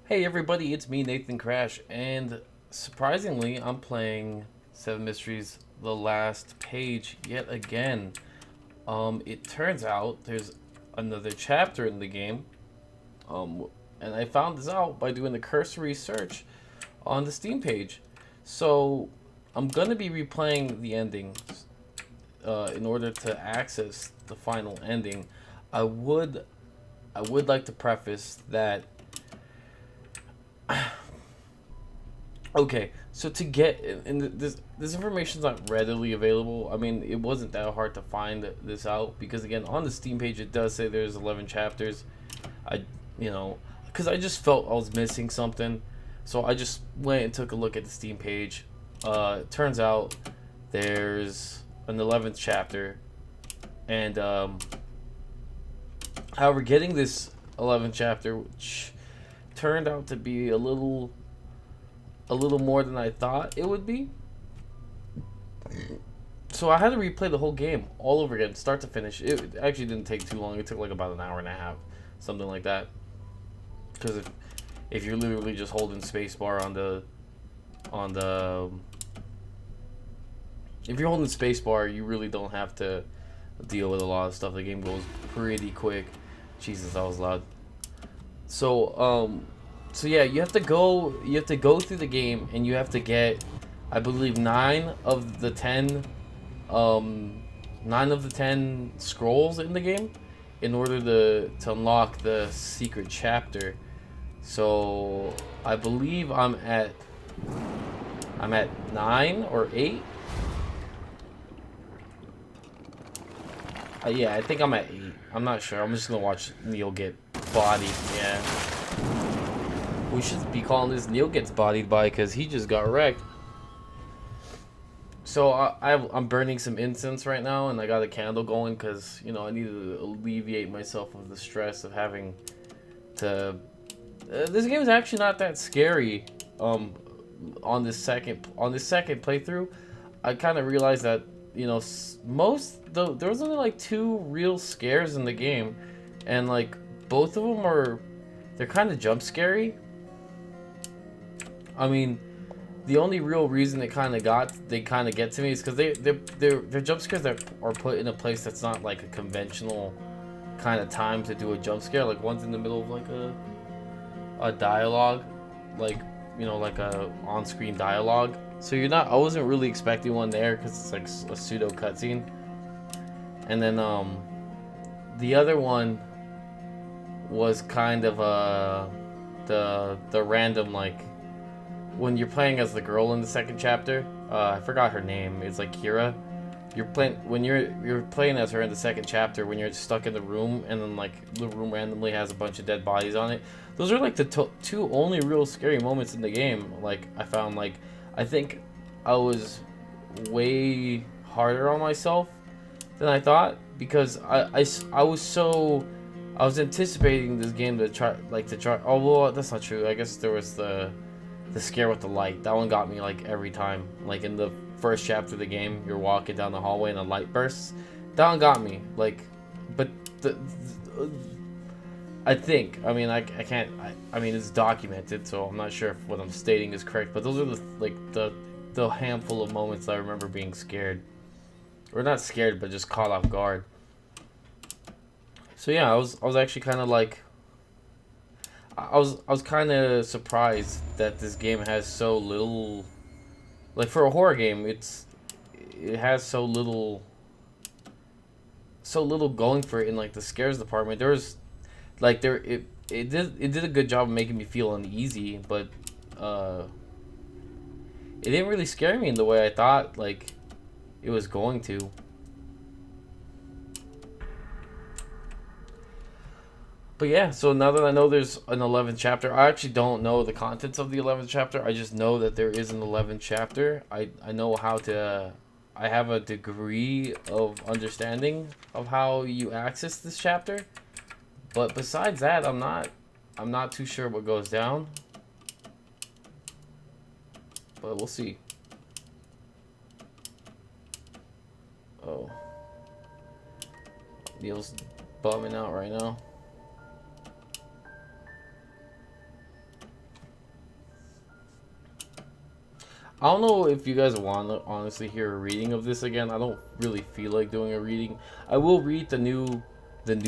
Hey everybody, it's me, Nathan Crash, and surprisingly, I'm playing Seven Mysteries: The Last Page yet again. It turns out there's another chapter in the game, um, and I found this out by doing a cursory search on the Steam page. So I'm gonna be replaying the ending in order to access the final ending. I would, I would like to preface that. Okay, so to get and this information's not readily available. I mean, it wasn't that hard to find this out because again, on the Steam page it does say there's 11 chapters. I, you know, because I just felt I was missing something, so I just went and took a look at the Steam page. It turns out there's an 11th chapter, and however, getting this 11th chapter, which turned out to be a little more than I thought it would be. So I had to replay the whole game all over again, start to finish. It actually didn't take too long. It took like about an hour and a half, something like that. Because if you're literally just holding spacebar on the if you're holding spacebar, you really don't have to deal with a lot of stuff. The game goes pretty quick. Jesus, that was loud. So so yeah, you have to go through the game and you have to get, I believe, um, 9 of the 10 scrolls in the game in order to unlock the secret chapter. So I believe I'm at 9 or 8. Yeah, I think I'm at 8. I'm not sure. I'm just gonna watch Neil get bodied. Yeah, we should be calling this Neil gets bodied by because he just got wrecked. So I'm burning some incense right now, and I got a candle going because I need to alleviate myself of the stress of having to. This game is actually not that scary. Um, on this second playthrough, I kind of realized that there was only like 2 real scares in the game, and like both of them they're kind of jump scary. I mean, the only real reason they kind of get to me is because they're jump scares that are put in a place that's not like a conventional kind of time to do a jump scare. Like one's in the middle of like a dialogue, like like a on-screen dialogue. So I wasn't really expecting one there because it's like a pseudo cutscene. And then the other one was kind of the random, like, when you're playing as the girl in the second chapter. I forgot her name. It's like Kira. You're playing as her in the second chapter when you're stuck in the room, and then like the room randomly has a bunch of dead bodies on it. Those are like the two only real scary moments in the game. Like I found, like, I think I was way harder on myself than I thought because I was anticipating this game to try. Oh well, that's not true. I guess there was the scare with the light. That one got me like every time. Like in the first chapter of the game, you're walking down the hallway and a light bursts. That one got me. Like, but I think. I mean, I can't. I mean, it's documented, so I'm not sure if what I'm stating is correct. But those are the handful of moments I remember being scared, or not scared, but just caught off guard. So yeah, I was actually kind of like I was kind of surprised that this game has so little. Like for a horror game, it has so little going for it in like the scares department. There was like there it did a good job of making me feel uneasy, but uh, it didn't really scare me in the way I thought like it was going to. But yeah, so now that I know there's an 11th chapter, I actually don't know the contents of the 11th chapter. I just know that there is an 11th chapter. I know how to. I have a degree of understanding of how you access this chapter. But besides that, I'm not too sure what goes down. But we'll see. Oh. Neil's bumming out right now. I don't know if you guys want to honestly hear a reading of this again. I don't really feel like doing a reading. I will read the new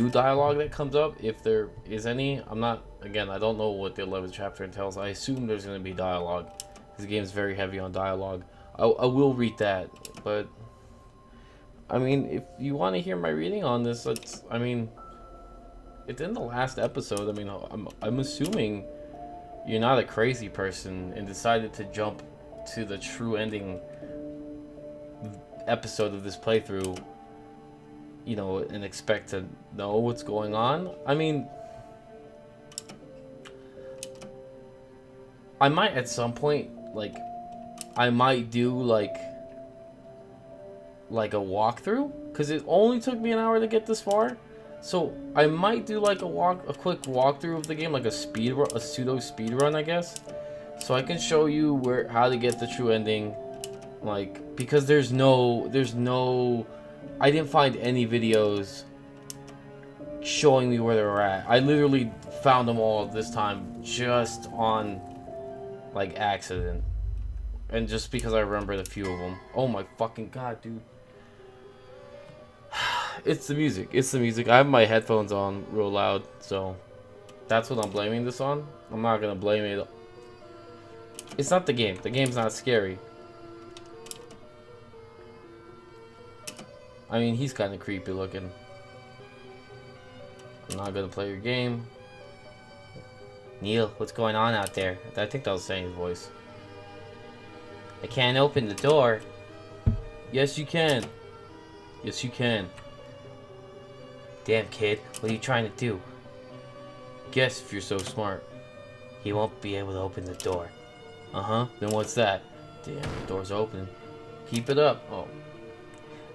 dialogue that comes up if there is any. I'm not, again, I don't know what the 11th chapter entails. I assume there's going to be dialogue. This game is very heavy on dialogue. I will read that, but I mean, if you want to hear my reading on this, it's in the last episode. I mean, I'm assuming you're not a crazy person and decided to jump to the true ending episode of this playthrough, you know, and expect to know what's going on. I mean, I might at some point, like, I might do like a walkthrough, because it only took me an hour to get this far. So I might do like a quick walkthrough of the game, like a pseudo speed run, I guess, so I can show you how to get the true ending. Like, because there's no, I didn't find any videos showing me where they were at. I literally found them all this time just on like accident, and just because I remembered a few of them. Oh my fucking god, dude. It's the music. It's the music. I have my headphones on real loud, so that's what I'm blaming this on. I'm not gonna blame it. It's not the game. The game's not scary. I mean, he's kind of creepy looking. I'm not gonna play your game. Neil, what's going on out there? I think that was Sandy's voice. I can't open the door. Yes, you can. Yes, you can. Damn, kid, what are you trying to do? Guess if you're so smart. He won't be able to open the door. Uh-huh, then what's that? Damn, the door's open. Keep it up. Oh.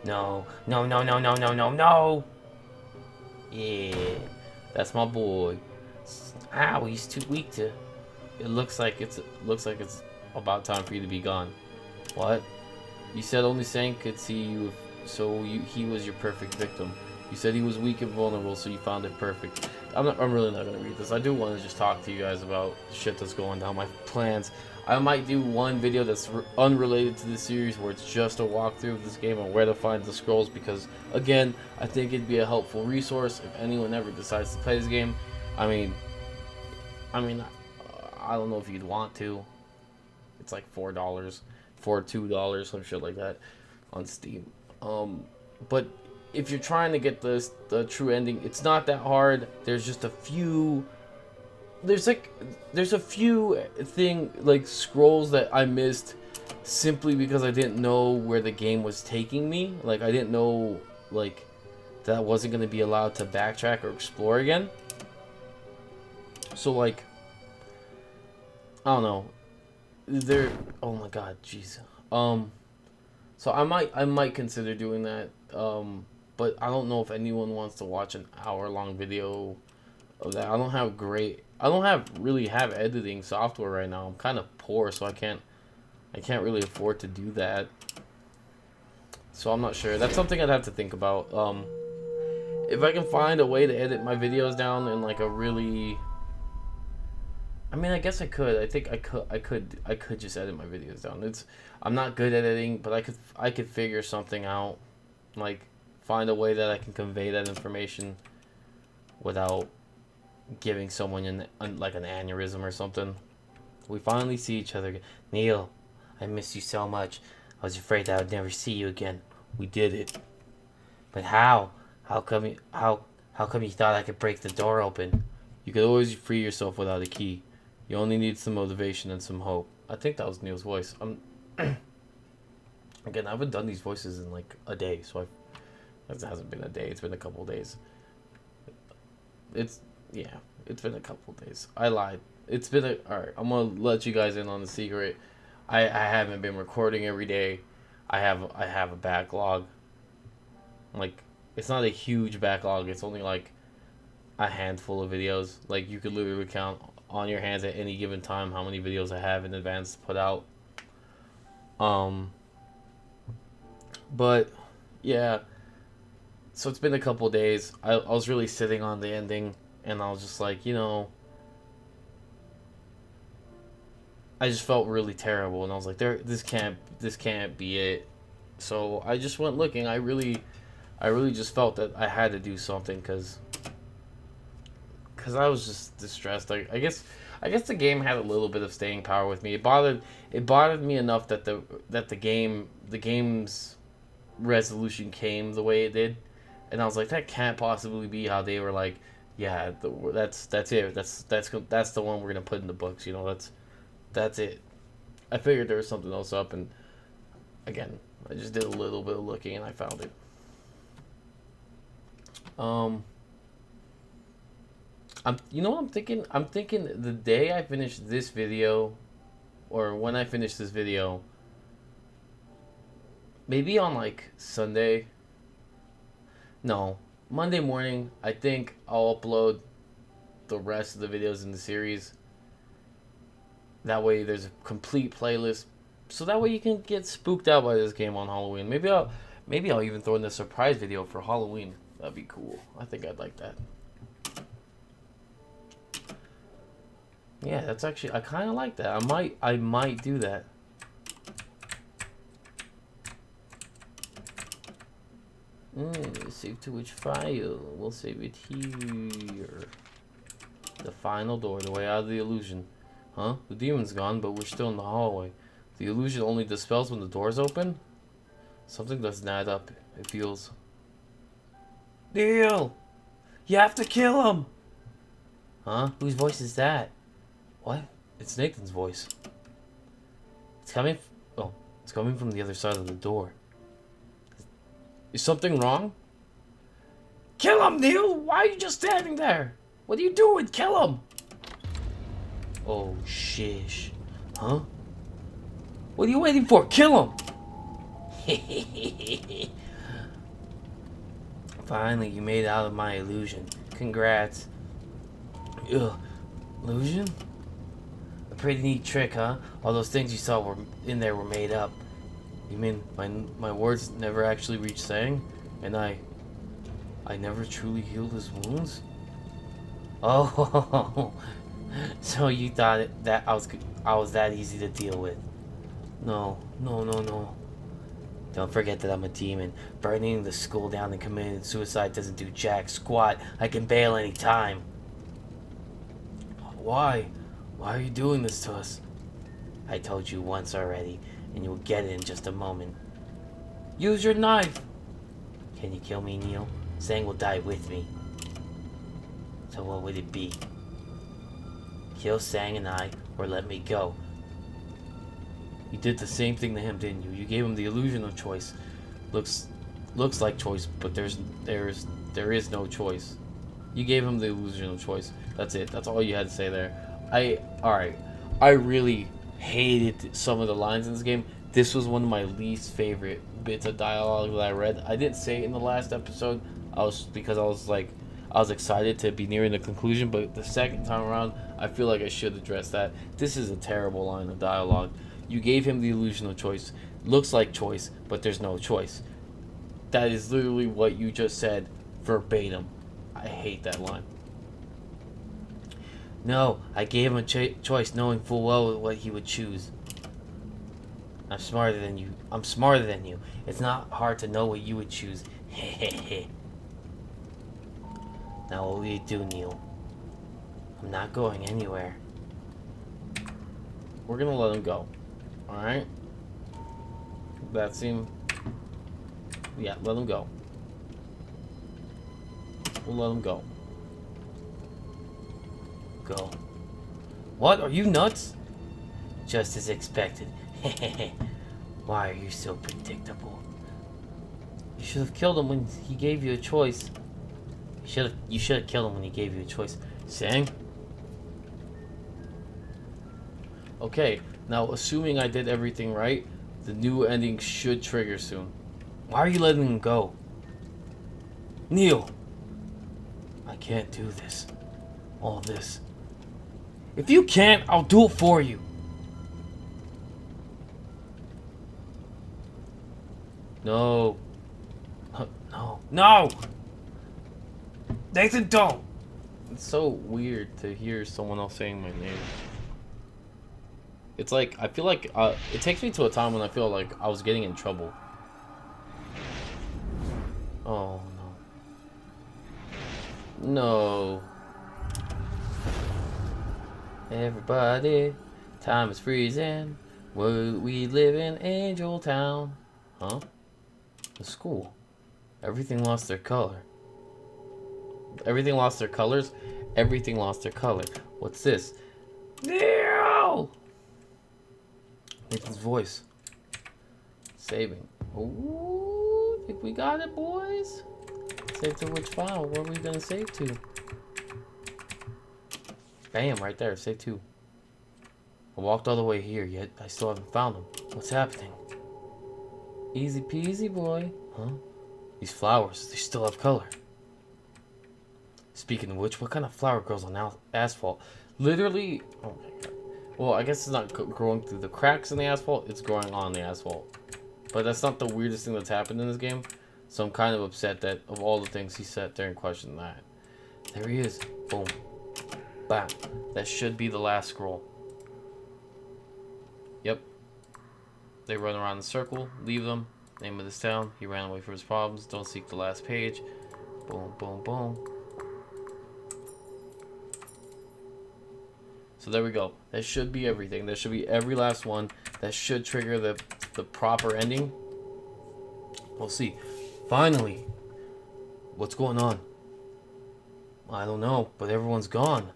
No, no, no, no, no, no, no, no! Yeah, that's my boy. Ow, he's too weak to... It looks like it's about time for you to be gone. What? You said only Sang could see you, he was your perfect victim. You said he was weak and vulnerable, so you found it perfect. I'm really not gonna read this. I do want to just talk to you guys about shit that's going down, my plans. I might do one video that's unrelated to this series, where it's just a walkthrough of this game and where to find the scrolls, because again, I think it'd be a helpful resource if anyone ever decides to play this game. I mean, I don't know if you'd want to. It's like $4 for $2, some shit like that on Steam. But if you're trying to get the true ending, it's not that hard. There's just a few. There's a few scrolls that I missed simply because I didn't know where the game was taking me. Like, I didn't know that I wasn't gonna be allowed to backtrack or explore again. So like, I don't know. Oh my god, jeez. So I might consider doing that. But I don't know if anyone wants to watch an hour-long video of that. I don't really have editing software right now. I'm kind of poor, so I can't really afford to do that. So I'm not sure. That's something I'd have to think about. If I can find a way to edit my videos down in like a really, I mean, I guess I could. I think I could just edit my videos down. I'm not good at editing, but I could figure something out. Like, find a way that I can convey that information without giving someone like an aneurysm or something. We finally see each other again. Neil, I miss you so much. I was afraid that I would never see you again. We did it. But how? How come you thought I could break the door open? You could always free yourself without a key. You only need some motivation and some hope. I think that was Neil's voice. Again, I haven't done these voices in like a day, so it hasn't been a day. It's been a couple days. It's been a couple days. I lied. Alright, I'm gonna let you guys in on the secret. I haven't been recording every day. I have a backlog. Like, it's not a huge backlog. It's only like a handful of videos. Like, you could literally count on your hands at any given time how many videos I have in advance to put out. But yeah, so it's been a couple days. I was really sitting on the ending, and I was just like, you know, I just felt really terrible, and I was like, this can't be it. So I just went looking. I really just felt that I had to do something because I was just distressed. I guess the game had a little bit of staying power with me. It bothered me enough that the game's resolution came the way it did, and I was like, that can't possibly be how they were like, yeah, that's it. That's the one we're gonna put in the books. You know, that's it. I figured there was something else up, and again, I just did a little bit of looking and I found it. You know what I'm thinking? I'm thinking the day I finish this video, or when I finish this video, maybe on like Sunday. No, Monday morning, I think I'll upload the rest of the videos in the series. That way there's a complete playlist. So that way you can get spooked out by this game on Halloween. Maybe I'll even throw in a surprise video for Halloween. That'd be cool. I think I'd like that. Yeah, that's actually, I kind of like that. I might do that. Save to which file? We'll save it here. The final door, the way out of the illusion. Huh? The demon's gone, but we're still in the hallway. The illusion only dispels when the door's open? Something doesn't add up. It feels... Neil! You have to kill him! Huh? Whose voice is that? What? It's Nathan's voice. It's coming... it's coming from the other side of the door. Is something wrong? Kill him, Neil! Why are you just standing there? What are you doing? Kill him! Oh, shish. Huh? What are you waiting for? Kill him! Finally, you made it out of my illusion. Congrats. Ugh. Illusion? A pretty neat trick, huh? All those things you saw were in there were made up. You mean my words never actually reached saying? And I never truly healed his wounds? Oh, so you thought that I was that easy to deal with? No. Don't forget that I'm a demon. Burning the school down and committing suicide doesn't do jack squat. I can bail any time. Why? Why are you doing this to us? I told you once already, and you'll get it in just a moment. Use your knife! Can you kill me, Neil? Sang will die with me. So what would it be? Kill Sang and I, or let me go. You did the same thing to him, didn't you? You gave him the illusion of choice. Looks like choice, but there is no choice. You gave him the illusion of choice. That's it. That's all you had to say there. Alright. I really hated some of the lines in this game. This was one of my least favorite bits of dialogue that I read. I didn't say it in the last episode. Because I was excited to be nearing the conclusion, but the second time around, I feel like I should address that. This is a terrible line of dialogue. You gave him the illusion of choice. Looks like choice, but there's no choice. That is literally what you just said, verbatim. I hate that line. No, I gave him a choice knowing full well what he would choose. I'm smarter than you. It's not hard to know what you would choose. Hehehe. Now what will you do, Neil? I'm not going anywhere. We're gonna let him go. Alright? That seemed... Yeah, let him go. We'll let him go. Go. What? Are you nuts? Just as expected. Why are you so predictable? You should have killed him when he gave you a choice. You should have killed him when he gave you a choice. Sang? Okay, now assuming I did everything right, the new ending should trigger soon. Why are you letting him go? Neil! I can't do this. All this. If you can't, I'll do it for you. No. No! Nathan, don't! It's so weird to hear someone else saying my name. It's like, I feel like, it takes me to a time when I feel like I was getting in trouble. Oh, no. No. Everybody, time is freezing. We live in Angel Town. Huh? The school. Everything lost their color. Everything lost their colors? Everything lost their color. What's this? No! Nathan's voice. Saving. Ooh, think we got it, boys? Save to which file? What are we gonna save to? Bam, right there. Save to. I walked all the way here, yet I still haven't found them. What's happening? Easy peasy, boy. Huh? These flowers, they still have color. Speaking of which, what kind of flower grows on asphalt? Literally, oh my god. Well, I guess it's not growing through the cracks in the asphalt, it's growing on the asphalt. But that's not the weirdest thing that's happened in this game. So I'm kind of upset that of all the things he sat there and questioned that. There he is. Boom. Bam. That should be the last scroll. Yep. They run around in a circle, leave them. Name of this town. He ran away from his problems. Don't seek the last page. Boom, boom, boom. So there we go. That should be everything. That should be every last one. That should trigger the proper ending. We'll see. Finally. What's going on? I don't know, but everyone's gone.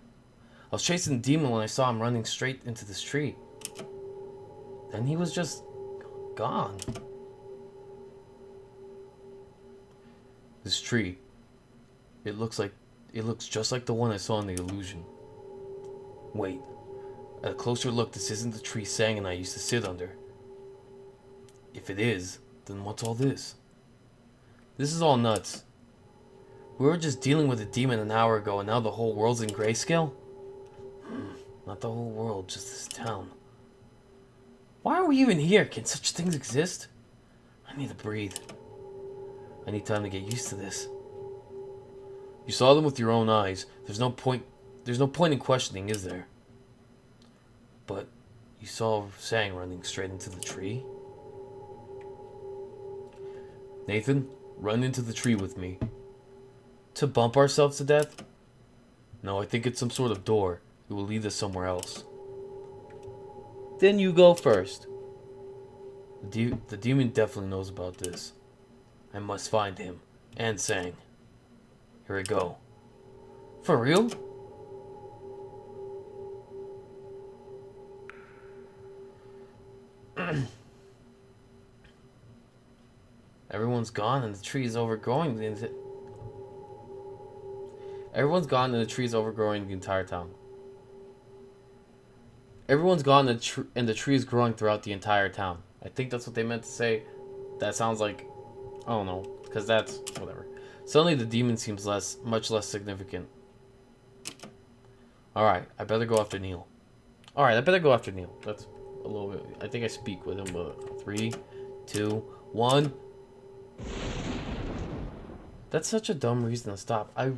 I was chasing the demon when I saw him running straight into this tree. Then he was just gone. This tree. It looks just like the one I saw in the illusion. Wait. At a closer look, this isn't the tree Sang and I used to sit under. If it is, then what's all this? This is all nuts. We were just dealing with a demon an hour ago and now the whole world's in grayscale? Not the whole world, just this town. Why are we even here? Can such things exist? I need to breathe. I need time to get used to this. You saw them with your own eyes. There's no point in questioning, is there? But you saw Sang running straight into the tree? Nathan, run into the tree with me. To bump ourselves to death? No, I think it's some sort of door. It will lead us somewhere else. Then you go first. The demon definitely knows about this. I must find him. And Sang. Here we go. For real? Everyone's gone and the tree is overgrowing. Everyone's gone and the tree is overgrowing the entire town. Everyone's gone and the tree is growing throughout the entire town. I think that's what they meant to say. That sounds like, I don't know, because that's whatever. Suddenly the demon seems much less significant. Alright, I better go after Neil. That's a little bit, I think I speak with him, but 3, 2, 1. That's such a dumb reason to stop. I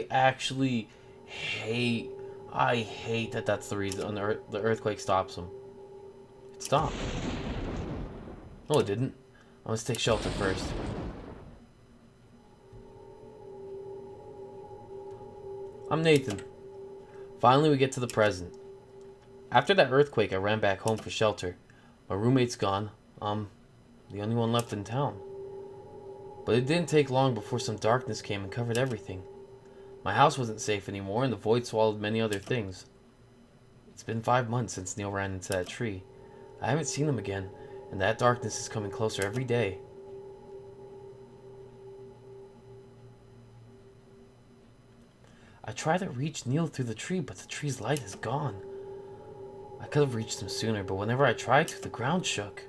actually hate that that's the reason the earthquake stops him. It stopped. No, it didn't. I must take shelter first. I'm Nathan. Finally, we get to the present. After that earthquake, I ran back home for shelter. My roommate's gone. The only one left in town. But it didn't take long before some darkness came and covered everything. My house wasn't safe anymore, and the void swallowed many other things. It's been 5 months since Neil ran into that tree. I haven't seen him again, and that darkness is coming closer every day. I tried to reach Neil through the tree, but the tree's light is gone. I could have reached him sooner, but whenever I tried to, the ground shook.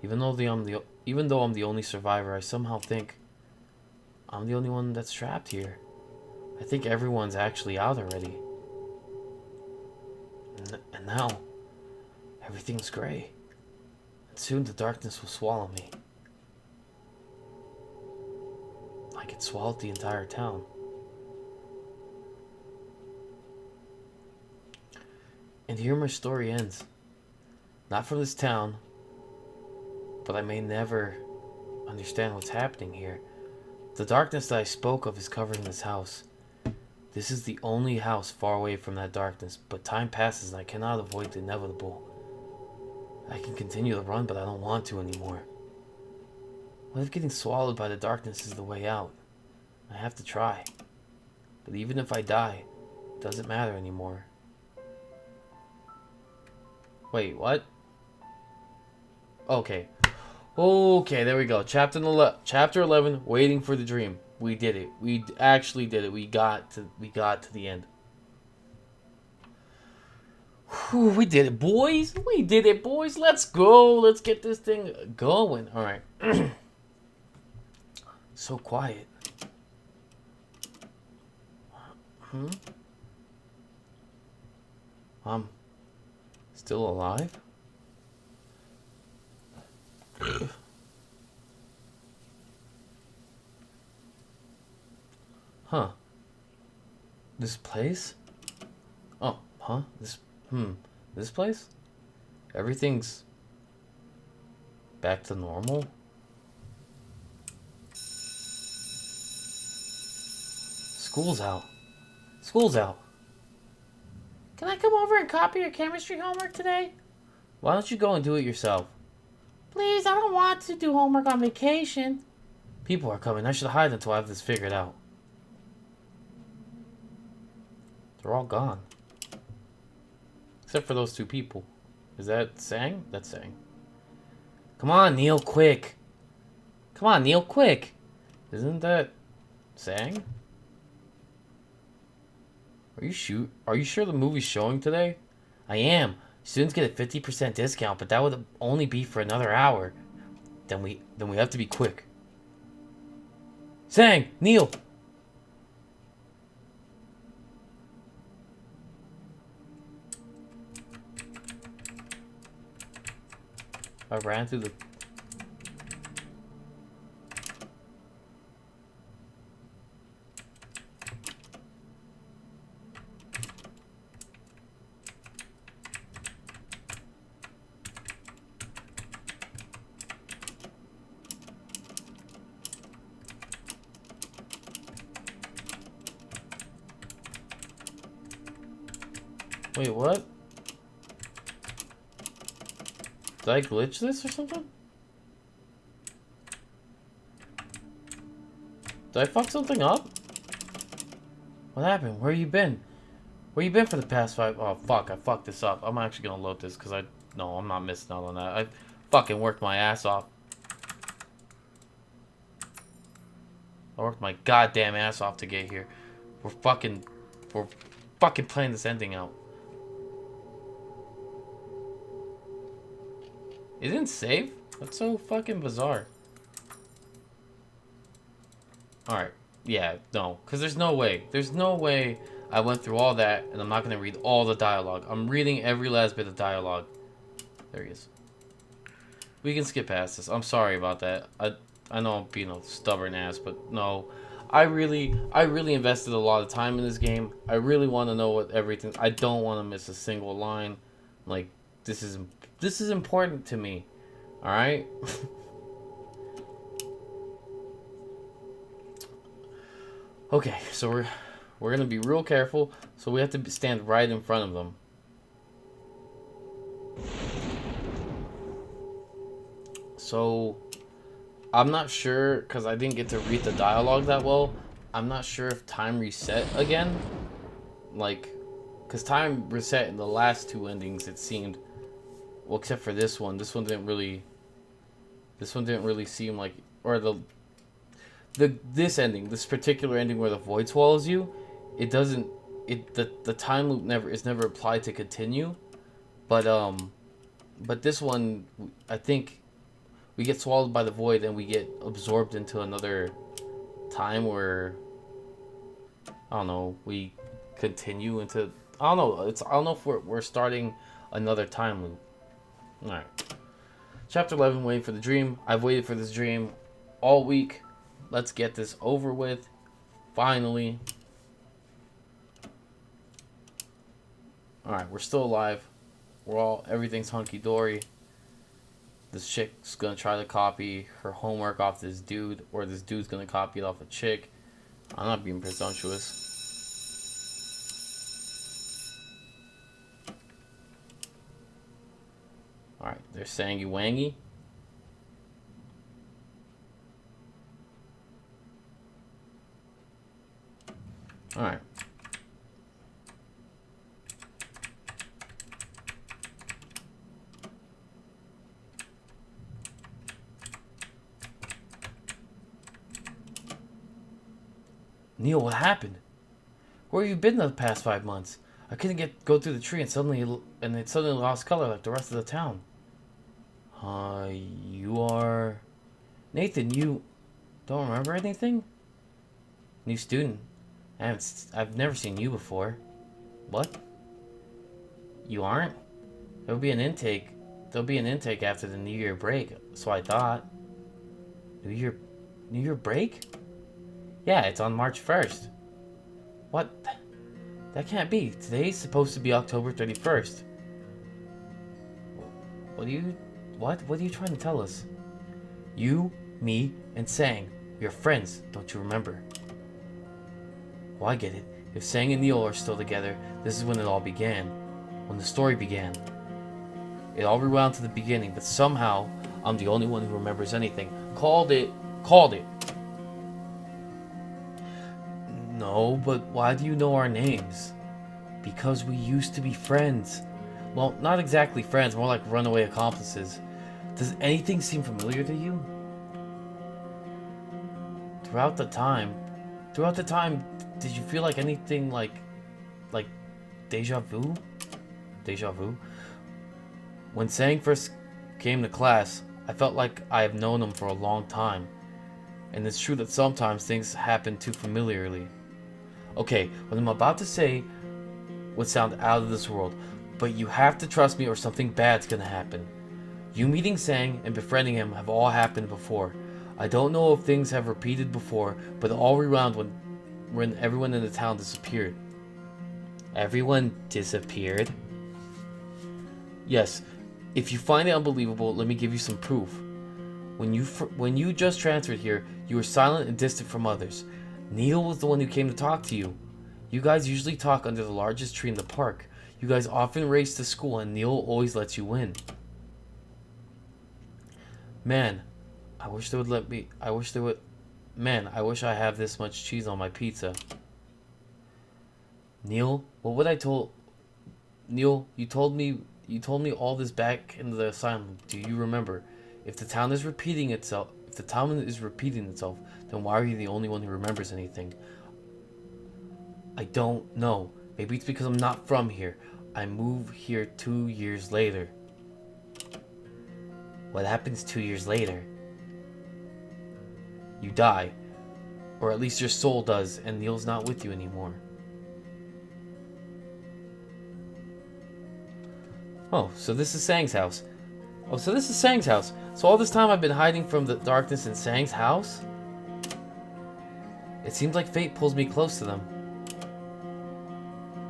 Even though I'm the only survivor, I somehow think I'm the only one that's trapped here. I think everyone's actually out already. And now, everything's gray. And soon the darkness will swallow me. Like it swallowed the entire town. And here my story ends. Not from this town, but I may never understand what's happening here. The darkness that I spoke of is covered in this house. This is the only house far away from that darkness, but time passes and I cannot avoid the inevitable. I can continue to run, but I don't want to anymore. What if getting swallowed by the darkness is the way out? I have to try. But even if I die, it doesn't matter anymore. Wait, what? Okay. Okay, there we go. Chapter 11, Waiting for the Dream. We did it. We actually did it. We got to the end. Whew, we did it, boys. We did it, boys. Let's go. Let's get this thing going. All right. So quiet. Still alive? Huh. This place? Oh, huh? This place? Everything's back to normal? School's out. School's out. Can I come over and copy your chemistry homework today? Why don't you go and do it yourself? Please, I don't want to do homework on vacation. People are coming. I should hide until I have this figured out. They're all gone. Except for those two people. Is that Sang? That's Sang. Come on, Neil, quick. Come on, Neil, quick. Isn't that Sang? Are you sure the movie's showing today? I am. Students get a 50% discount, but that would only be for another hour. Then we have to be quick. Sang, Neil. I ran through the... Wait, what? Did I glitch this or something? Did I fuck something up? What happened? Where you been? Where you been for the past 5... Oh, fuck. I fucked this up. I'm actually gonna load this because No, I'm not missing out on that. I fucking worked my ass off. I worked my goddamn ass off to get here. We're fucking playing this ending out. It didn't save? That's so fucking bizarre. Alright. Yeah, no. Because there's no way. There's no way I went through all that and I'm not going to read all the dialogue. I'm reading every last bit of dialogue. There he is. We can skip past this. I'm sorry about that. I know I'm being a stubborn ass, but no. I really invested a lot of time in this game. I really want to know what everything... I don't want to miss a single line. Like, this is important to me. Alright? Okay, so we're gonna be real careful. So we have to stand right in front of them. So I'm not sure, because I didn't get to read the dialogue that well. I'm not sure if time reset again. Like, because time reset in the last two endings, it seemed... Well, except for this one. This one didn't really seem like... Or this ending, this particular ending where the void swallows you, it doesn't... The time loop is never applied to continue. But this one, I think... We get swallowed by the void and we get absorbed into another time where, I don't know, we continue into, I don't know if we're starting another time loop. Alright. Chapter 11, Waiting for the Dream. I've waited for this dream all week. Let's get this over with. Finally. Alright, we're still alive. Everything's hunky-dory. This chick's gonna try to copy her homework off this dude, or this dude's gonna copy it off a chick. I'm not being presumptuous. Alright, there's Sangy Wangy. Alright. Neil, what happened? Where have you been the past 5 months? I couldn't go through the tree and it suddenly lost color like the rest of the town. You are... Nathan, you don't remember anything? New student. I've never seen you before. What? You aren't? There'll be an intake after the New Year break, so I thought. New Year break? Yeah, it's on March 1st. What? That can't be. Today's supposed to be October 31st. What are you trying to tell us? You, me, and Sang. We are friends, don't you remember? Well, I get it. If Sang and Neil are still together, this is when it all began. When the story began. It all rewound to the beginning, but somehow, I'm the only one who remembers anything. Called it. No, but why do you know our names? Because we used to be friends. Well, not exactly friends, more like runaway accomplices. Does anything seem familiar to you? Throughout the time, did you feel like anything like deja vu? Deja vu? When Sang first came to class, I felt like I have known him for a long time. And it's true that sometimes things happen too familiarly. Okay, what I'm about to say would sound out of this world, but you have to trust me or something bad's gonna happen. You meeting Sang and befriending him have all happened before. I don't know if things have repeated before, but it all rewound when everyone in the town disappeared. Everyone disappeared? Yes. If you find it unbelievable, let me give you some proof. When you just transferred here, you were silent and distant from others. Neil was the one who came to talk to you. You guys usually talk under the largest tree in the park. You guys often race to school and Neil always lets you win. Man, I wish I have this much cheese on my pizza. Neil, Neil, you told me all this back in the asylum. Do you remember? If the town is repeating itself, then why are you the only one who remembers anything? I don't know. Maybe it's because I'm not from here. I moved here 2 years later. What happens 2 years later? You die. Or at least your soul does, and Neil's not with you anymore. Oh, so this is Sang's house. So all this time I've been hiding from the darkness in Sang's house? It seems like fate pulls me close to them.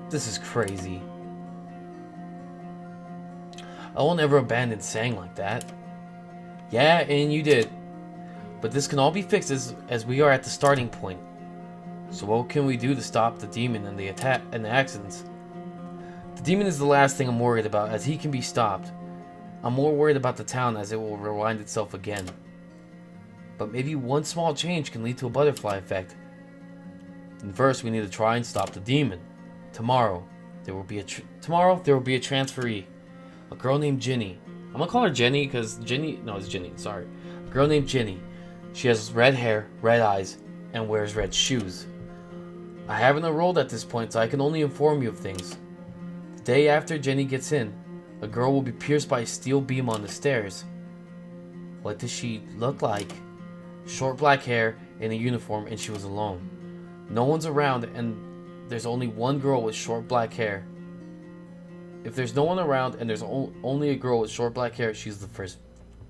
This is crazy. I won't ever abandon Sang like that. Yeah, and you did. But this can all be fixed as we are at the starting point. So what can we do to stop the demon and the attack and the accidents? The demon is the last thing I'm worried about, as he can be stopped. I'm more worried about the town, as it will rewind itself again. But maybe one small change can lead to a butterfly effect. And first, we need to try and stop the demon. Tomorrow, there will be a transferee, a girl named Ginny. I'm gonna call her Jenny because it's Ginny. Sorry, a girl named Ginny. She has red hair, red eyes, and wears red shoes. I haven't enrolled at this point, so I can only inform you of things. The day after Jenny gets in, a girl will be pierced by a steel beam on the stairs. What does she look like? Short black hair, in a uniform, and she was alone. No one's around, and there's only one girl with short black hair. If there's no one around, and there's only a girl with short black hair, she's the first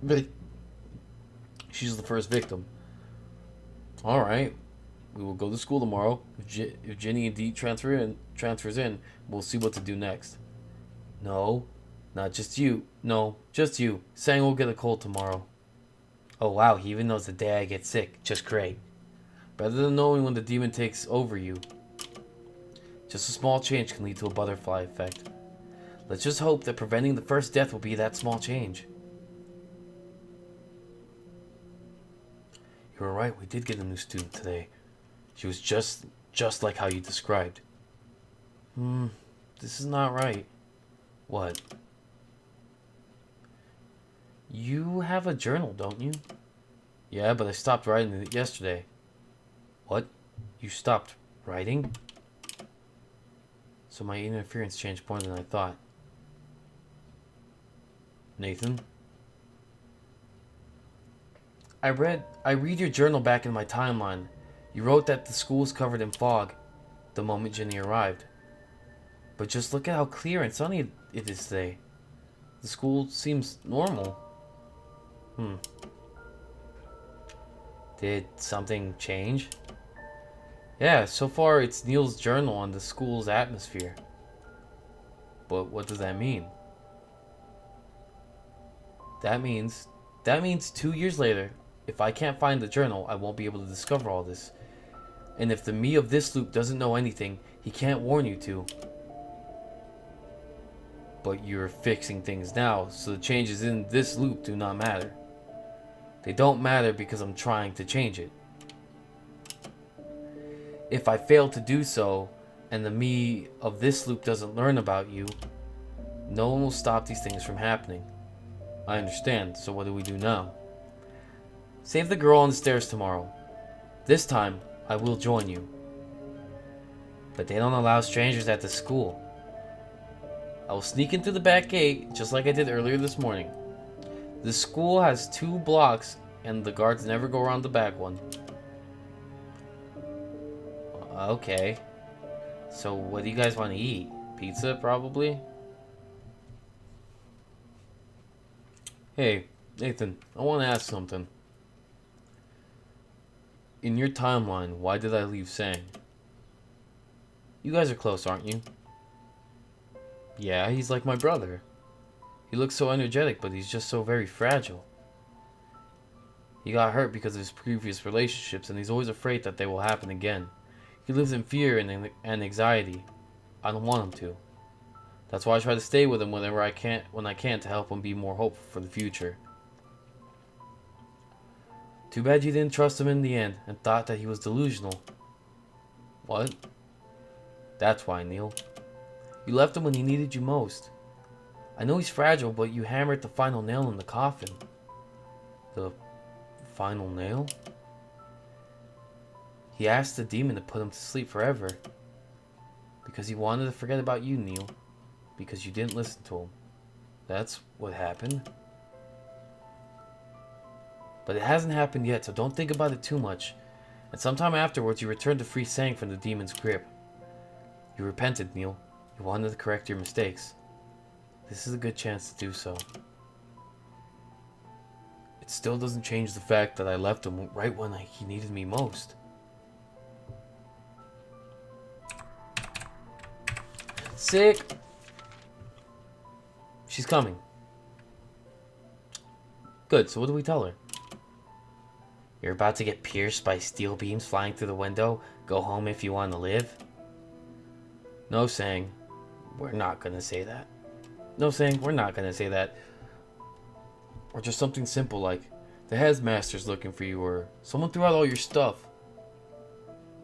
victim. Alright. We will go to school tomorrow. If Jenny indeed transfers in, we'll see what to do next. No, not just you. No, just you. Sang will get a cold tomorrow. Oh wow, he even knows the day I get sick. Just great. Better than knowing when the demon takes over you. Just a small change can lead to a butterfly effect. Let's just hope that preventing the first death will be that small change. You were right, we did get a new student today. She was just like how you described. This is not right. What? You have a journal, don't you? Yeah, but I stopped writing it yesterday. What? You stopped writing? So my interference changed more than I thought. Nathan? I read your journal back in my timeline. You wrote that the school was covered in fog the moment Jenny arrived. But just look at how clear and sunny it is today. The school seems normal. Did something change? Yeah, so far it's Neil's journal on the school's atmosphere. But what does that mean? That means 2 years later, if I can't find the journal, I won't be able to discover all this. And if the me of this loop doesn't know anything, he can't warn you to. But you're fixing things now, so the changes in this loop do not matter. They don't matter because I'm trying to change it. If I fail to do so, and the me of this loop doesn't learn about you, no one will stop these things from happening. I understand, so what do we do now? Save the girl on the stairs tomorrow. This time, I will join you. But they don't allow strangers at the school. I will sneak in through the back gate, just like I did earlier this morning. The school has 2 blocks, and the guards never go around the back one. Okay. So what do you guys want to eat? Pizza, probably? Hey, Nathan, I want to ask something. In your timeline, why did I leave Sang? You guys are close, aren't you? Yeah, he's like my brother. He looks so energetic, but he's just so very fragile. He got hurt because of his previous relationships, and he's always afraid that they will happen again. He lives in fear and anxiety. I don't want him to. That's why I try to stay with him when I can to help him be more hopeful for the future. Too bad you didn't trust him in the end and thought that he was delusional. What? That's why, Neil. You left him when he needed you most. I know he's fragile, but you hammered the final nail in the coffin. The final nail? He asked the demon to put him to sleep forever. Because he wanted to forget about you, Neil. Because you didn't listen to him. That's what happened. But it hasn't happened yet, so don't think about it too much. And sometime afterwards, you returned to free Sang from the demon's grip. You repented, Neil. You wanted to correct your mistakes. This is a good chance to do so. It still doesn't change the fact that I left him right when he needed me most. Sick! She's coming. Good, so what do we tell her? You're about to get pierced by steel beams flying through the window. Go home if you want to live. No, Sang. We're not gonna say that. No, Sang, we're not gonna say that. Or just something simple like, the headmaster's looking for you, or someone threw out all your stuff.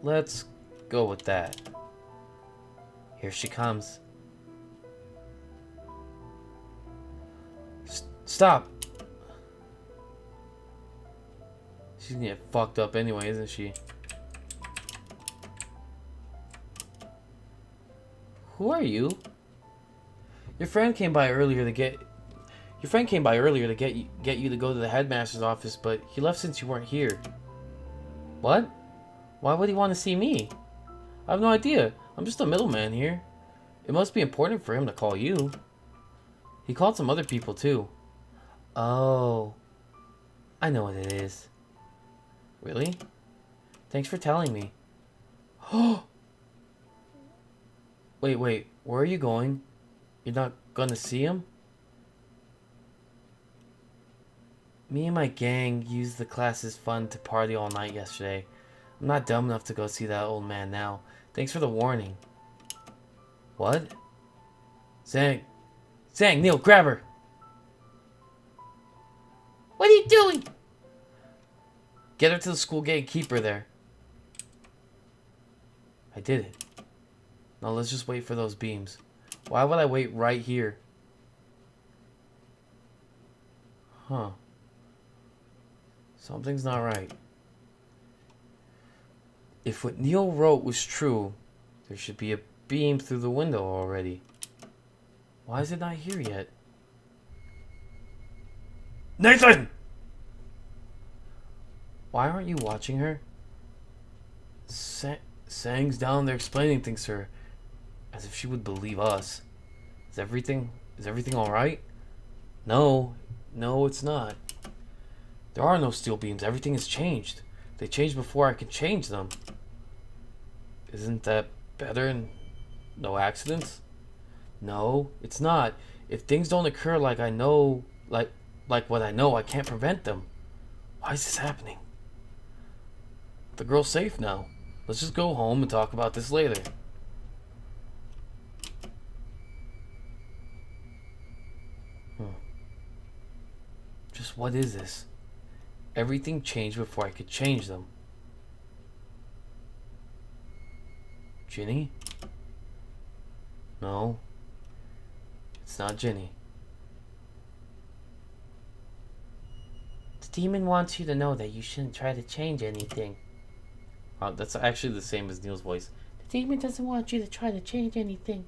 Let's go with that. Here she comes. Stop! She's gonna get fucked up anyway, isn't she? Who are you? Your friend came by earlier to get you to go to the headmaster's office, but he left since you weren't here. What? Why would he want to see me? I have no idea. I'm just a middleman here. It must be important for him to call you. He called some other people too. Oh. I know what it is. Really? Thanks for telling me. Wait, where are you going? You're not gonna see him? Me and my gang used the class's fund to party all night yesterday. I'm not dumb enough to go see that old man now. Thanks for the warning. What? Sang, Neil, grab her! What are you doing? Get her to the school gate and keep her there. I did it. Now let's just wait for those beams. Why would I wait right here? Huh. Something's not right. If what Neil wrote was true, there should be a beam through the window already. Why is it not here yet? Nathan! Why aren't you watching her? Sang's down there explaining things to her, as if she would believe us. Is everything alright? No, it's not. There are no steel beams. Everything has changed. They changed before I could change them. Isn't that better and no accidents? No, it's not. If things don't occur like I know, like what I know, I can't prevent them. Why is this happening? The girl's safe now. Let's just go home and talk about this later. Just what is this? Everything changed before I could change them. Ginny? No. It's not Ginny. The demon wants you to know that you shouldn't try to change anything. That's actually the same as Neil's voice. The demon doesn't want you to try to change anything.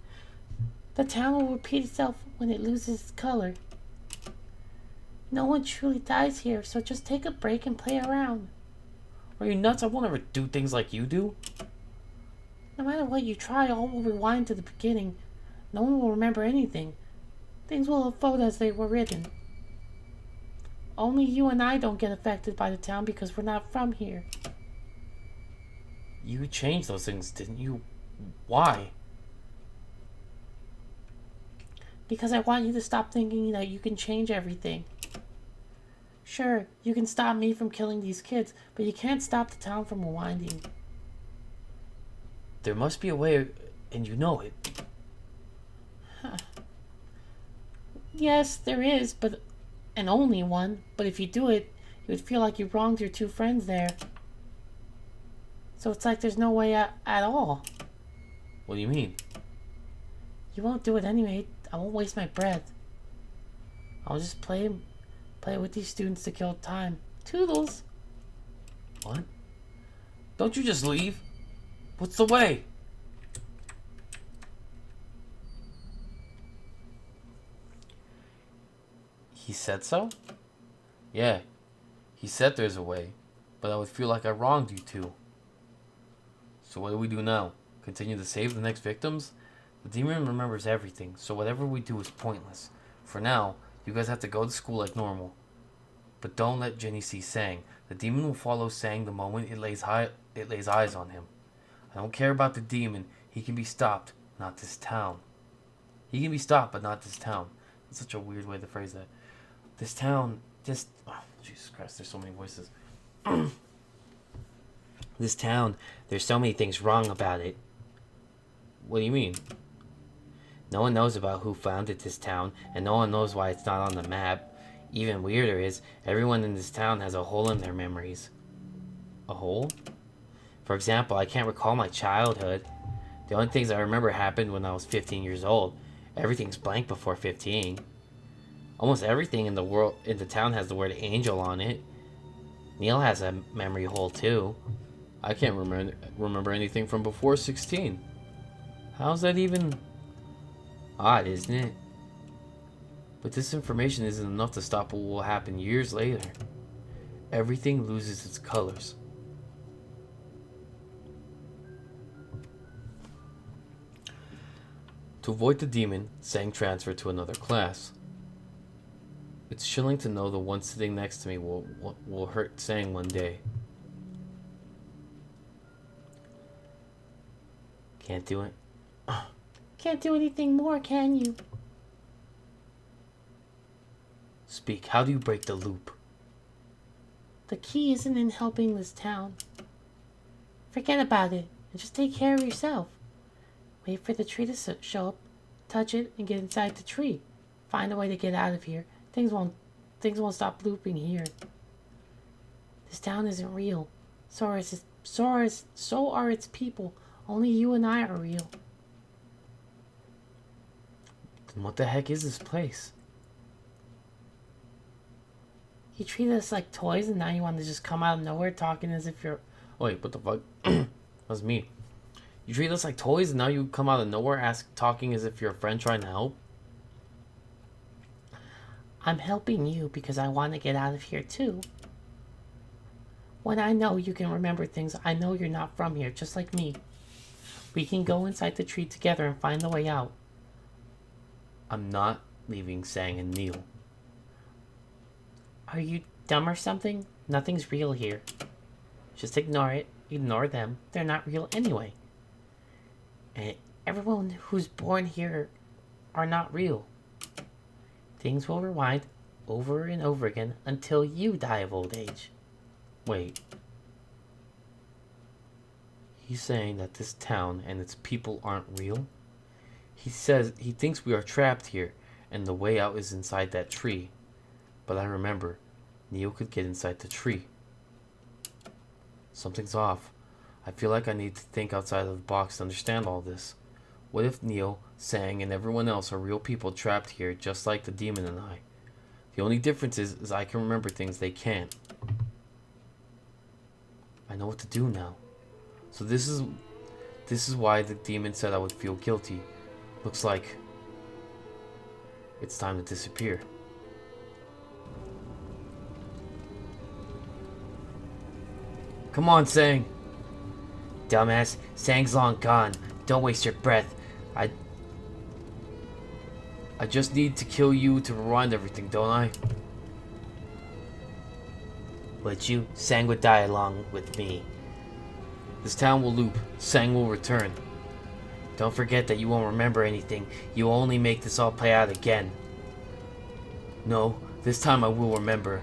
The town will repeat itself when it loses its color. No one truly dies here, so just take a break and play around. Are you nuts? I won't ever do things like you do. No matter what you try, all will rewind to the beginning. No one will remember anything. Things will unfold as they were written. Only you and I don't get affected by the town because we're not from here. You changed those things, didn't you? Why? Because I want you to stop thinking that you can change everything. Sure, you can stop me from killing these kids, but you can't stop the town from rewinding. There must be a way, and you know it. Huh. Yes, there is, and only one. But if you do it, you would feel like you wronged your two friends there. So it's like there's no way out at all. What do you mean? You won't do it anyway. I won't waste my breath. I'll just play with these students to kill time. Toodles. What? Don't you just leave? What's the way? He said so? Yeah. He said there's a way, but I would feel like I wronged you two. So what do we do now? Continue to save the next victims? The demon remembers everything, so whatever we do is pointless. For now, you guys have to go to school like normal. But don't let Ginny see Sang. The demon will follow Sang the moment it lays eyes on him. I don't care about the demon. He can be stopped, not this town. He can be stopped, but not this town. That's such a weird way to phrase that. This town, oh, Jesus Christ, there's so many voices. This town, there's so many things wrong about it. What do you mean? No one knows about who founded this town, and no one knows why it's not on the map. Even weirder is, everyone in this town has a hole in their memories. A hole? For example, I can't recall my childhood. The only things I remember happened when I was 15 years old. Everything's blank before 15. Almost everything in the town has the word angel on it. Neil has a memory hole too. I can't remember anything from before 16. How's that even odd, isn't it? But this information isn't enough to stop what will happen years later. Everything loses its colors. To avoid the demon, Sang transferred to another class. It's chilling to know the one sitting next to me will hurt Sang one day. Can't do it. Can't do anything more, can you? Speak. How do you break the loop? The key isn't in helping this town. Forget about it and just take care of yourself. Wait for the tree to show up, touch it, and get inside the tree. Find a way to get out of here. Things won't stop looping here. This town isn't real. So are its people. Only you and I are real. Then what the heck is this place? You treat us like toys and now you want to just come out of nowhere talking as if you're... Wait, what the fuck? That's me. You treat us like toys and now you come out of nowhere talking as if you're a friend trying to help? I'm helping you because I want to get out of here too. When I know you can remember things, I know you're not from here, just like me. We can go inside the tree together and find the way out. I'm not leaving Sang and Neil. Are you dumb or something? Nothing's real here. Just ignore it. Ignore them. They're not real anyway. And everyone who's born here are not real. Things will rewind over and over again until you die of old age. Wait. He's saying that this town and its people aren't real? He says he thinks we are trapped here and the way out is inside that tree. But I remember, Neil could get inside the tree. Something's off. I feel like I need to think outside of the box to understand all this. What if Neil, Sang, and everyone else are real people trapped here just like the demon and I? The only difference is I can remember things they can't. I know what to do now. So this is why the demon said I would feel guilty. Looks like it's time to disappear. Come on, Sang. Dumbass, Sang's long gone. Don't waste your breath. I just need to kill you to rewind everything, don't I? Would you? Sang would die along with me. This town will loop. Sang will return. Don't forget that you won't remember anything. You only make this all play out again. No, this time I will remember.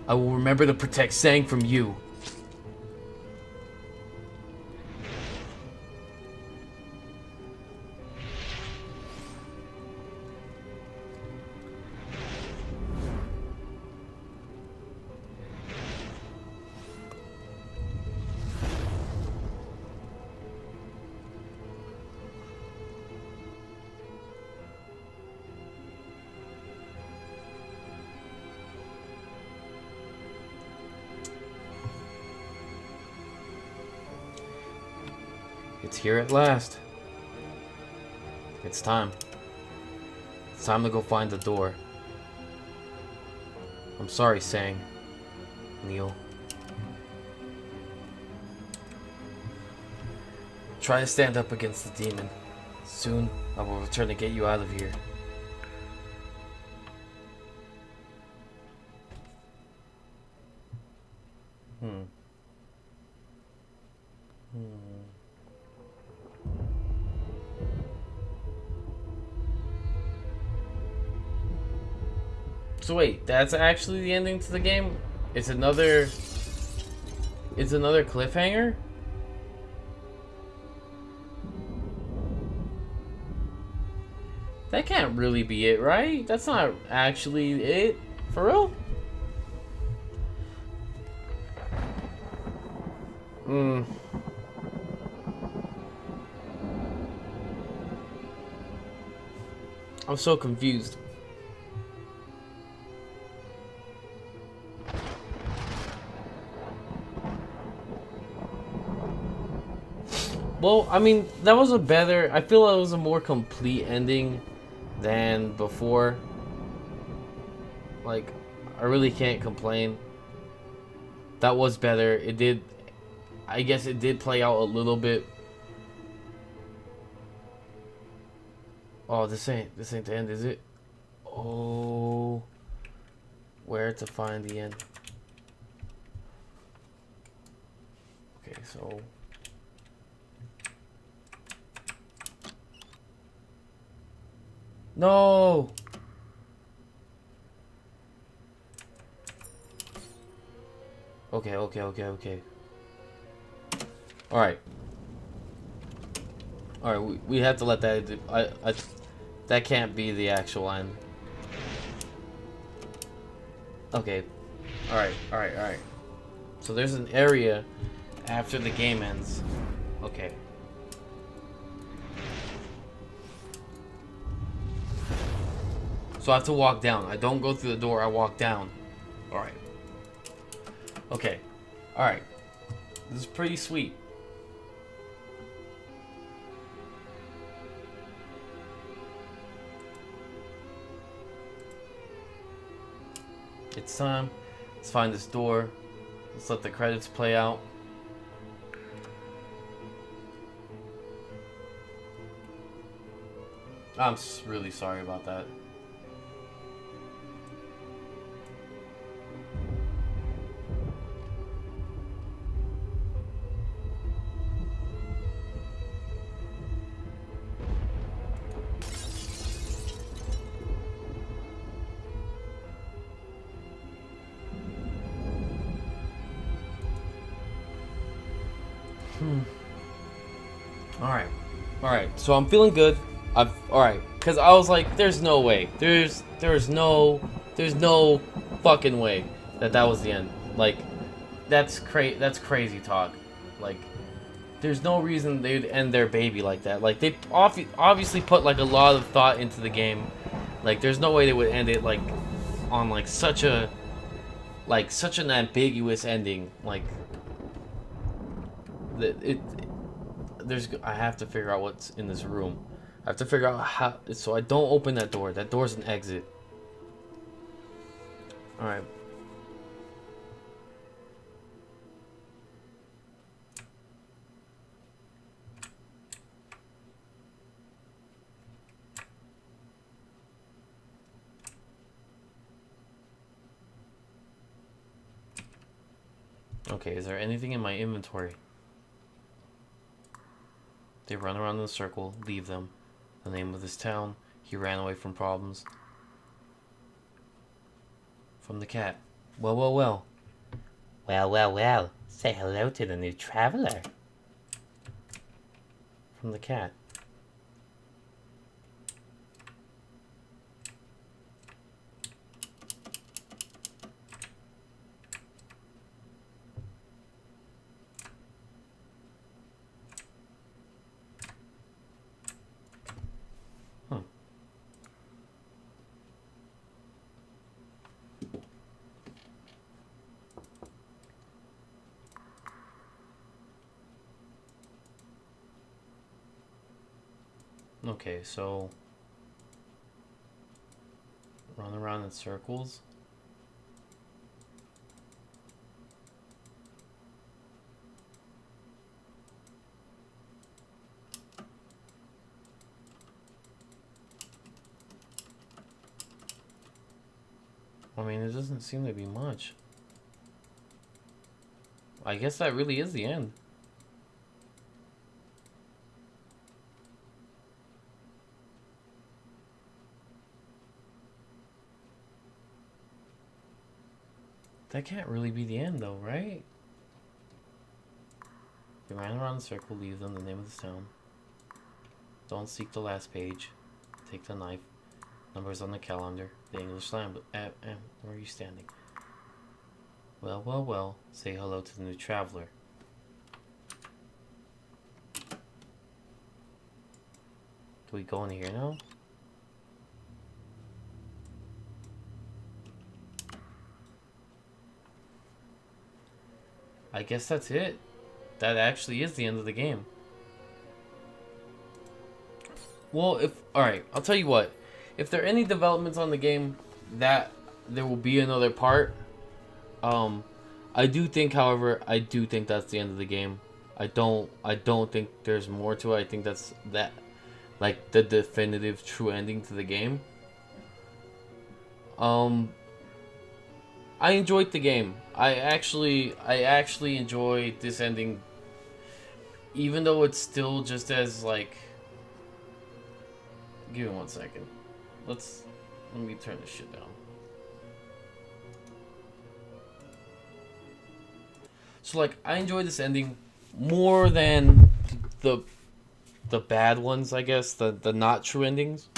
I will remember to protect Sang from you. It's here at last. It's time. It's time to go find the door. I'm sorry, Sang. Neil. Try to stand up against the demon. Soon, I will return to get you out of here. So wait, that's actually the ending to the game? It's another cliffhanger? That can't really be it, right? That's not actually it. For real? I'm so confused. Well, I mean, that was a better... I feel it was a more complete ending than before. Like, I really can't complain. That was better. It did... I guess it did play out a little bit. Oh, this ain't the end, is it? Oh... Where to find the end? Okay, so... No! Okay, okay, okay, okay. Alright. Alright, we have to let that... that can't be the actual end. Okay. Alright, alright, alright. So there's an area after the game ends. Okay. So I have to walk down. I don't go through the door, I walk down. Alright. Okay. Alright. This is pretty sweet. It's time. Let's find this door. Let's let the credits play out. I'm really sorry about that. Alright, so I'm feeling good. Alright, because I was like, there's no way. There's no fucking way that was the end. Like, that's crazy talk. Like, there's no reason they'd end their baby like that. Like, they obviously put like a lot of thought into the game. Like, there's no way they would end it like on like such an ambiguous ending. Like, I have to figure out what's in this room. I have to figure out how, so I don't open that door. That door's an exit. Alright. Okay, is there anything in my inventory? They run around in a circle, leave them. The name of this town, he ran away from problems. From the cat. Well, well, well. Well, well, well. Say hello to the new traveler. From the cat. Okay, so run around in circles. I mean, it doesn't seem to be much. I guess that really is the end. That can't really be the end, though, right? They ran around the circle, leave them, the name of the town. Don't seek the last page. Take the knife. Numbers on the calendar. The English language. Where are you standing? Well, well, well. Say hello to the new traveler. Do we go in here now? I guess that's it. That actually is the end of the game. Well, alright, I'll tell you what. If there are any developments on the game, that there will be another part. I do think, however, that's the end of the game. I don't think there's more to it. I think that's like the definitive true ending to the game. I enjoyed the game. I actually enjoyed this ending, even though it's still just as like. Give me 1 second. Let me turn this shit down. So like I enjoyed this ending more than the bad ones, I guess, the not true endings,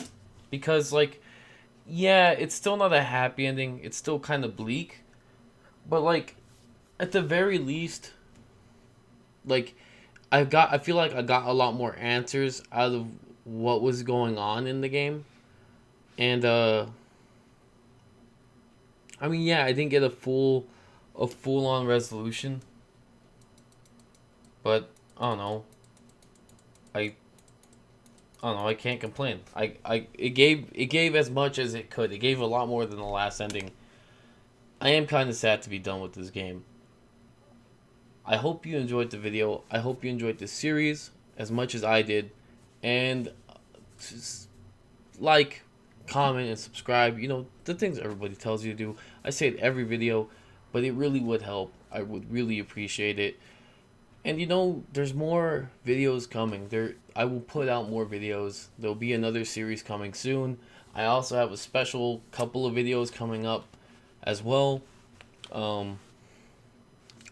because like yeah, it's still not a happy ending. It's still kind of bleak, but like at the very least, like I feel like I got a lot more answers out of what was going on in the game. And I mean, yeah, I didn't get a full on resolution, but I don't know. I I don't know, I can't complain. It gave as much as it could. It gave a lot more than the last ending. I am kind of sad to be done with this game. I hope you enjoyed the video. I hope you enjoyed this series as much as I did. And just like, comment, and subscribe. You know, the things everybody tells you to do. I say it every video, but it really would help. I would really appreciate it. And you know, there's more videos coming. I will put out more videos. There'll be another series coming soon. I also have a special couple of videos coming up as well. Um,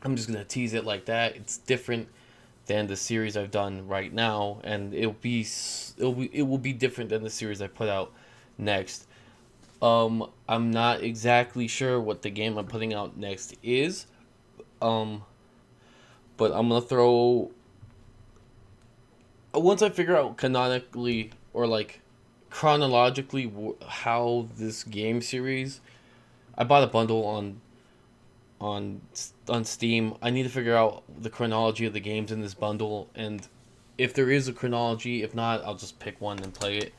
I'm just gonna tease it like that. It's different than the series I've done right now, and it will be different than the series I put out next. I'm not exactly sure what the game I'm putting out next is. But I'm gonna throw, once I figure out canonically or like chronologically how this game series. I bought a bundle on Steam. I need to figure out the chronology of the games in this bundle, and if there is a chronology, if not, I'll just pick one and play it.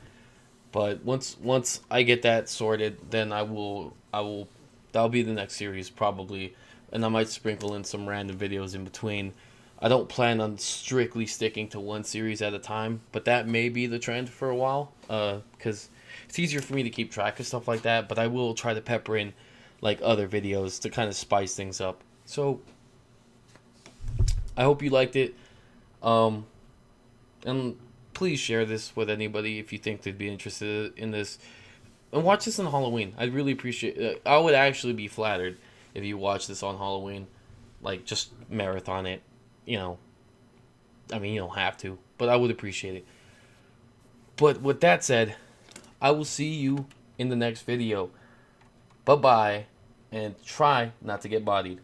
But once I get that sorted, then that'll be the next series probably, and I might sprinkle in some random videos in between. I don't plan on strictly sticking to one series at a time, but that may be the trend for a while, because it's easier for me to keep track of stuff like that, but I will try to pepper in like other videos to kind of spice things up. So I hope you liked it. And please share this with anybody if you think they'd be interested in this. And watch this on Halloween. I'd really appreciate it. I would actually be flattered if you watch this on Halloween. Like, just marathon it. You know, I mean, you don't have to, but I would appreciate it. But with that said, I will see you in the next video. Bye-bye, and try not to get bodied.